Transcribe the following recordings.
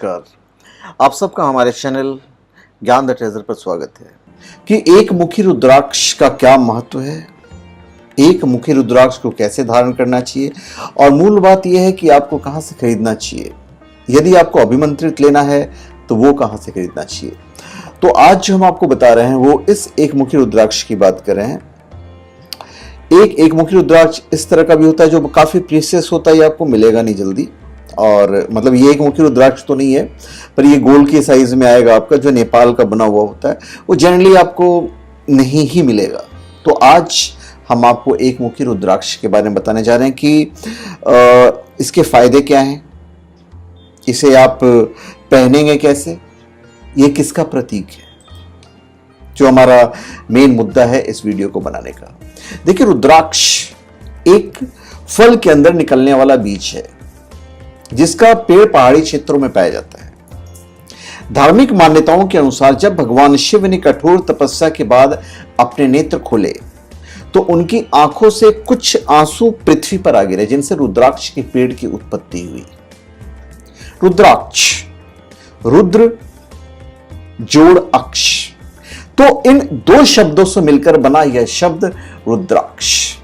नमस्कार। आप सबका हमारे चैनल ज्ञान द ट्रेजर पर स्वागत है कि एक मुखी रुद्राक्ष का क्या महत्व है, एक मुखी रुद्राक्ष को कैसे धारण करना चाहिए और मूल बात यह है कि आपको कहां से खरीदना चाहिए। यदि आपको अभिमंत्रित लेना है तो वो कहां से खरीदना चाहिए। तो आज जो हम आपको बता रहे हैं वो इस एक मुखी रुद्राक्ष की बात कर रहे हैं। एक मुखी रुद्राक्ष इस तरह का भी होता है जो काफी प्रीशियस होता है, ये आपको मिलेगा नहीं जल्दी। और मतलब ये एक मुखी रुद्राक्ष तो नहीं है, पर ये गोल्ड के साइज में आएगा आपका, जो नेपाल का बना हुआ होता है, वो जनरली आपको नहीं ही मिलेगा। तो आज हम आपको एक मुखी रुद्राक्ष के बारे में बताने जा रहे हैं कि इसके फायदे क्या हैं, इसे आप पहनेंगे कैसे, ये किसका प्रतीक है, जो हमारा मेन मुद्दा है इस वीडियो को बनाने का। देखिए, रुद्राक्ष एक फल के अंदर निकलने वाला बीज है जिसका पेड़ पहाड़ी क्षेत्रों में पाया जाता है। धार्मिक मान्यताओं के अनुसार जब भगवान शिव ने कठोर तपस्या के बाद अपने नेत्र खोले तो उनकी आंखों से कुछ आंसू पृथ्वी पर आ गिरे, जिनसे रुद्राक्ष के पेड़ की उत्पत्ति हुई। रुद्राक्ष, रुद्र जोड़ अक्ष, तो इन दो शब्दों से मिलकर बना यह शब्द रुद्राक्ष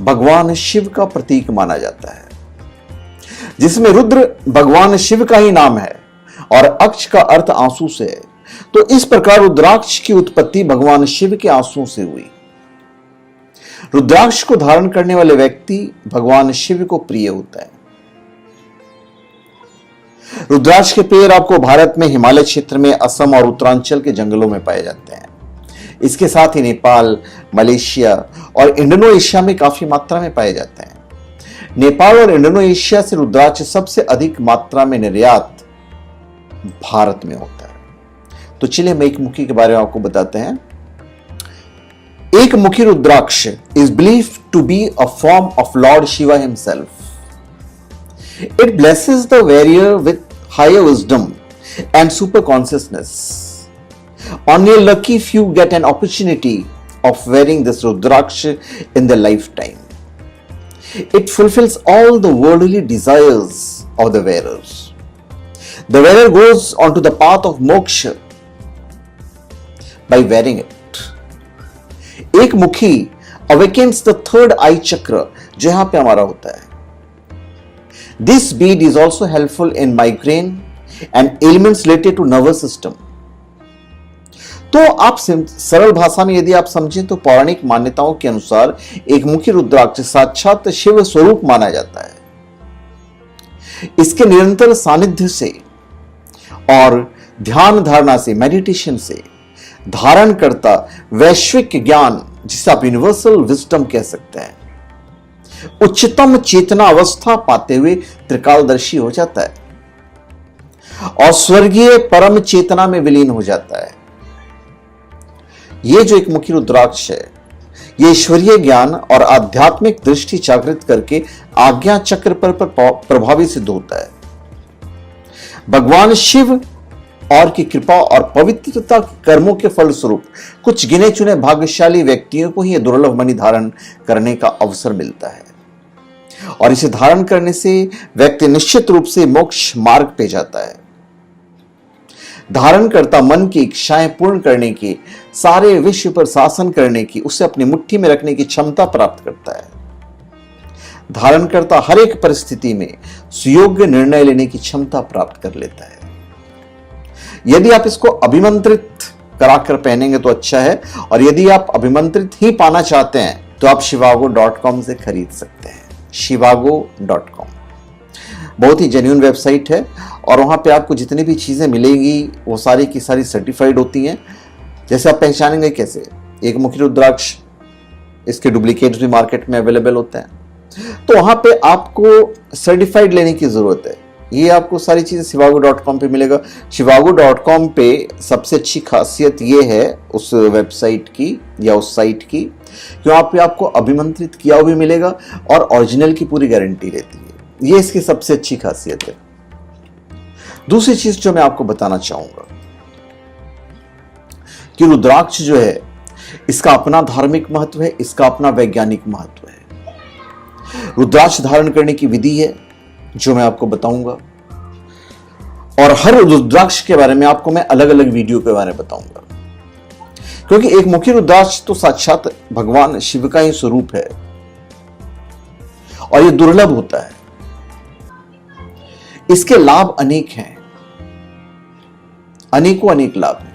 भगवान शिव का प्रतीक माना जाता है, जिसमें रुद्र भगवान शिव का ही नाम है और अक्ष का अर्थ आंसू से है। तो इस प्रकार रुद्राक्ष की उत्पत्ति भगवान शिव के आंसू से हुई। रुद्राक्ष को धारण करने वाले व्यक्ति भगवान शिव को प्रिय होता है। रुद्राक्ष के पेड़ आपको भारत में हिमालय क्षेत्र में असम और उत्तरांचल के जंगलों में पाए जाते हैं। इसके साथ ही नेपाल, मलेशिया और इंडोनेशिया में काफी मात्रा में पाए जाते हैं। नेपाल और इंडोनेशिया से रुद्राक्ष सबसे अधिक मात्रा में निर्यात भारत में होता है। तो चलिए हम एक मुखी के बारे में आपको बताते हैं। Ek mukhi rudraksha is believed to be a form of Lord Shiva himself. It blesses the wearer with higher wisdom and super consciousness. Only a lucky few get an opportunity of wearing this Rudraksha in their lifetime. It fulfills all the worldly desires of the wearers. The wearer goes onto the path of moksha by wearing it. एक मुखी awakens the third eye chakra, जो यहां पे हमारा होता है। This bead is also helpful in migraine and ailments related to nervous system. तो आप सरल भाषा में यदि आप समझें तो पौराणिक मान्यताओं के अनुसार एक मुखी रुद्राक्ष साक्षात शिव स्वरूप माना जाता है। इसके निरंतर सानिध्य से और ध्यान धारणा से, मेडिटेशन से धारण करता वैश्विक ज्ञान, जिसे आप यूनिवर्सल विजडम कह सकते हैं, उच्चतम चेतना अवस्था पाते हुए त्रिकालदर्शी हो जाता है और स्वर्गीय परम चेतना में विलीन हो जाता है। यह जो एक मुखी रुद्राक्ष है, यह ईश्वरीय ज्ञान और आध्यात्मिक दृष्टि जागृत करके आज्ञा चक्र पर प्रभावी सिद्ध होता है। भगवान शिव और की कृपा और पवित्रता कर्मों के फलस्वरूप कुछ गिने चुने भाग्यशाली व्यक्तियों को ही यह दुर्लभ मणि धारण करने का अवसर मिलता है और इसे धारण करने से व्यक्ति निश्चित रूप से मोक्ष मार्ग पे जाता है। धारण करता मन की इच्छाएं पूर्ण करने की, सारे विश्व पर शासन करने की, उसे अपनी मुट्ठी में रखने की क्षमता प्राप्त करता है। धारण करता हर एक परिस्थिति में सुयोग्य निर्णय लेने की क्षमता प्राप्त कर लेता है। यदि आप इसको अभिमंत्रित कराकर पहनेंगे तो अच्छा है, और यदि आप अभिमंत्रित ही पाना चाहते हैं तो आप shivago.com से खरीद सकते हैं। shivago.com बहुत ही जेन्युइन वेबसाइट है और वहां पे आपको जितनी भी चीजें मिलेंगी वो सारी की सारी सर्टिफाइड होती हैं। जैसे आप पहचानेंगे कैसे, एक मुखी रुद्राक्ष, इसके डुप्लीकेट्स भी मार्केट में अवेलेबल होते हैं, तो वहां पे आपको सर्टिफाइड लेने की जरूरत है। ये आपको सारी चीजें shivago.com पे मिलेगा। shivago.com पे सबसे अच्छी खासियत ये है उस वेबसाइट की या उस साइट की कि वहां पे आपको अभिमंत्रित किया हुआ भी मिलेगा और ओरिजिनल की पूरी गारंटी रहती है। ये इसकी सबसे अच्छी खासियत है। दूसरी चीज जो मैं आपको बताना चाहूंगा कि रुद्राक्ष जो है, इसका अपना धार्मिक महत्व है, इसका अपना वैज्ञानिक महत्व है। रुद्राक्ष धारण करने की विधि है जो मैं आपको बताऊंगा, और हर रुद्राक्ष के बारे में आपको मैं अलग अलग वीडियो के बारे में बताऊंगा, क्योंकि एक मुखी रुद्राक्ष तो साक्षात भगवान शिव का ही स्वरूप है और यह दुर्लभ होता है। इसके लाभ अनेक हैं, अनेकों अनेक लाभ हैं।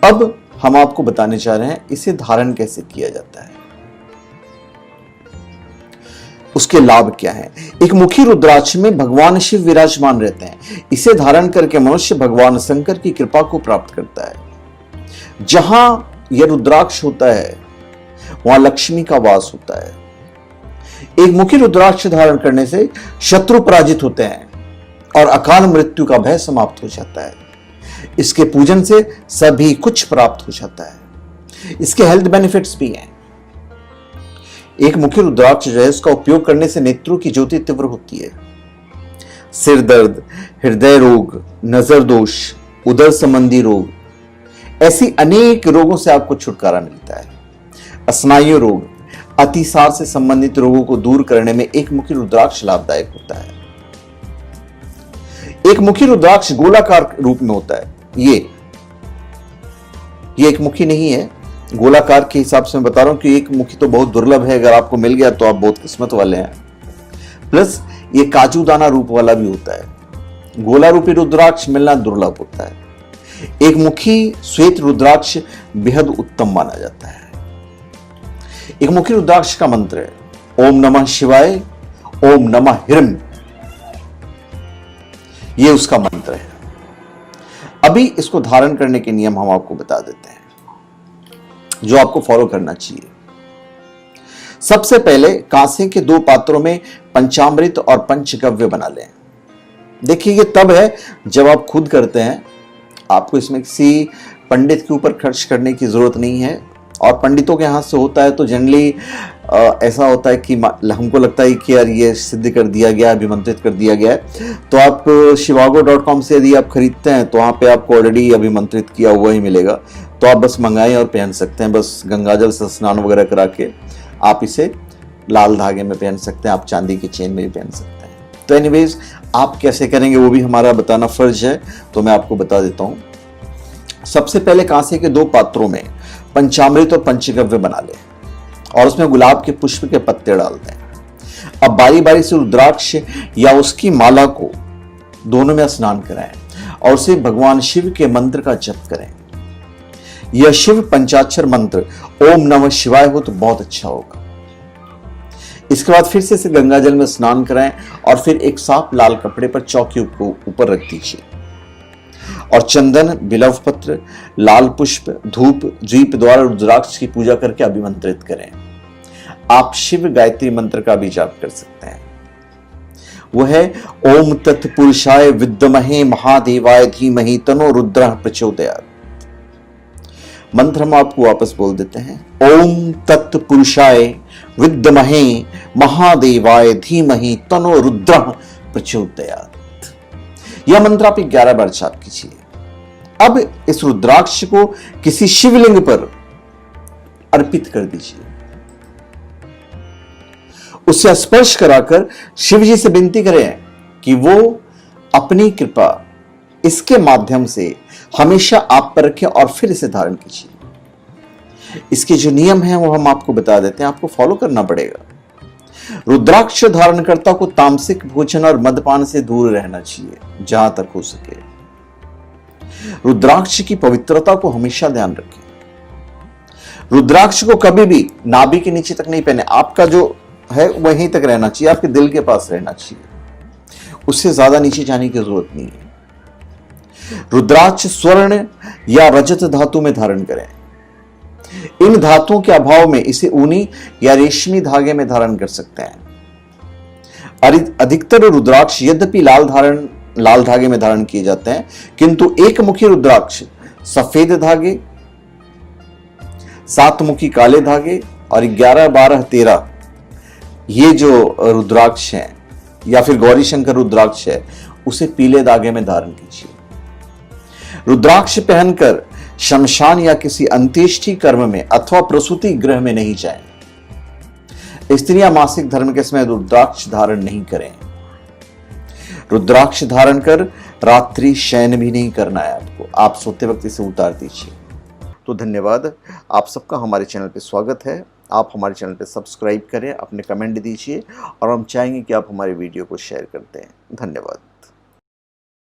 अब हम आपको बताने जा रहे हैं इसे धारण कैसे किया जाता है, उसके लाभ क्या है। एक मुखी रुद्राक्ष में भगवान शिव विराजमान रहते हैं। इसे धारण करके मनुष्य भगवान शंकर की कृपा को प्राप्त करता है। जहां यह रुद्राक्ष होता है वहां लक्ष्मी का वास होता है। एक मुखी रुद्राक्ष धारण करने से शत्रु पराजित होते हैं और अकाल मृत्यु का भय समाप्त हो जाता है। इसके पूजन से सभी कुछ प्राप्त हो जाता है। इसके हेल्थ बेनिफिट्स भी हैं। एक मुखी रुद्राक्ष जो है उसका उपयोग करने से नेत्रों की ज्योति तीव्र होती है। सिर दर्द, हृदय रोग, नजर दोष, उदर संबंधी रोग, ऐसी अनेक रोगों से आपको छुटकारा मिलता है। स्नायु रोग, अतिसार से संबंधित रोगों को दूर करने में एक मुखी रुद्राक्ष लाभदायक होता है। एक मुखी रुद्राक्ष गोलाकार रूप में होता है। ये एक मुखी नहीं है, गोलाकार के हिसाब से मैं बता रहा हूं कि एक मुखी तो बहुत दुर्लभ है। अगर आपको मिल गया तो आप बहुत किस्मत वाले हैं। प्लस ये काजू दाना रूप वाला भी होता है। गोला रूपी रुद्राक्ष मिलना दुर्लभ होता है। एक मुखी श्वेत रुद्राक्ष बेहद उत्तम माना जाता है। एक मुखी रुद्राक्ष का मंत्र है ओम नमः शिवाय, ओम नमः ह्रीं। यह उसका मंत्र है। अभी इसको धारण करने के नियम हम आपको बता देते हैं जो आपको फॉलो करना चाहिए। सबसे पहले कांसे के 2 पात्रों में पंचामृत और पंचगव्य बना लें। देखिए ये तब है जब आप खुद करते हैं। आपको इसमें किसी पंडित के ऊपर खर्च करने की जरूरत नहीं है। और पंडितों के हाथ से होता है तो जनरली ऐसा होता है कि हमको लगता है कि यार ये सिद्ध कर दिया गया, अभिमंत्रित कर दिया गया है। तो आप shivago.com से यदि आप खरीदते हैं तो वहाँ पे आपको ऑलरेडी अभिमंत्रित किया हुआ ही मिलेगा। तो आप बस मंगाएं और पहन सकते हैं। बस गंगाजल से स्नान वगैरह करा के आप इसे लाल धागे में पहन सकते हैं। आप चांदी की चेन में भी पहन सकते हैं। तो एनीवेज आप कैसे करेंगे वो भी हमारा बताना फर्ज है, तो मैं आपको बता देता हूँ। सबसे पहले कांसे के 2 पात्रों में पंचामृत और पंचगव्य बना लें और उसमें गुलाब के पुष्प के पत्ते डाल दें। अब बारी बारी से रुद्राक्ष या उसकी माला को दोनों में स्नान कराएं और उसे भगवान शिव के मंत्र का जप करें। यह शिव पंचाक्षर मंत्र ओम नमः शिवाय हो तो बहुत अच्छा होगा। इसके बाद फिर से इसे गंगाजल में स्नान कराएं और फिर एक साफ लाल कपड़े पर चौकी को ऊपर रख दीजिए और चंदन, बिलव पत्र, लाल पुष्प, धूप, दीप द्वारा रुद्राक्ष की पूजा करके अभिमंत्रित करें। आप शिव गायत्री मंत्र का भी जाप कर सकते हैं। वह है ओम तत्पुरुषाय विद्महे महादेवाय धीमहि तन्नो रुद्रः प्रचोदयात्। मंत्र हम आपको वापस बोल देते हैं। ओम तत्पुरुषाय विद्महे महादेवाय धीमहि तन्नो रुद्रः प्रचोदयात्। यह मंत्र आप 11 बार जाप कीजिए। अब इस रुद्राक्ष को किसी शिवलिंग पर अर्पित कर दीजिए। उसे स्पर्श कराकर शिव जी से विनती करें कि वो अपनी कृपा इसके माध्यम से हमेशा आप पर रखें और फिर इसे धारण कीजिए। इसके जो नियम हैं वो हम आपको बता देते हैं, आपको फॉलो करना पड़ेगा। रुद्राक्ष धारणकर्ता को तामसिक भोजन और मदपान से दूर रहना चाहिए जहां तक हो सके। रुद्राक्ष की पवित्रता को हमेशा ध्यान रखें। रुद्राक्ष को कभी भी नाभि के नीचे तक नहीं पहने। आपका जो है वहीं तक रहना चाहिए, आपके दिल के पास रहना चाहिए। उससे ज्यादा नीचे जाने की जरूरत नहीं है। रुद्राक्ष स्वर्ण या रजत धातु में धारण करें। इन धातुओं के अभाव में इसे ऊनी या रेशमी धागे में धारण कर सकते हैं। अधिकतर रुद्राक्ष यद्यपि लाल धागे में धारण किए जाते हैं, किंतु एक मुखी रुद्राक्ष सफेद धागे, 7 मुखी काले धागे और 11, 12, 13 ये जो रुद्राक्ष है या फिर गौरी शंकर रुद्राक्ष है उसे पीले धागे में धारण कीजिए। रुद्राक्ष पहनकर शमशान या किसी अंत्येष्टि कर्म में अथवा प्रसूति गृह में नहीं जाएं। स्त्रियां मासिक धर्म के समय रुद्राक्ष धारण नहीं करें। रुद्राक्ष धारण कर रात्रि शयन भी नहीं करना है आपको, आप सोते वक्त इसे उतार दीजिए। तो धन्यवाद, आप सबका हमारे चैनल पे स्वागत है। आप हमारे चैनल पे सब्सक्राइब करें, अपने कमेंट दीजिए और हम चाहेंगे कि आप हमारे वीडियो को शेयर करते हैं। धन्यवाद।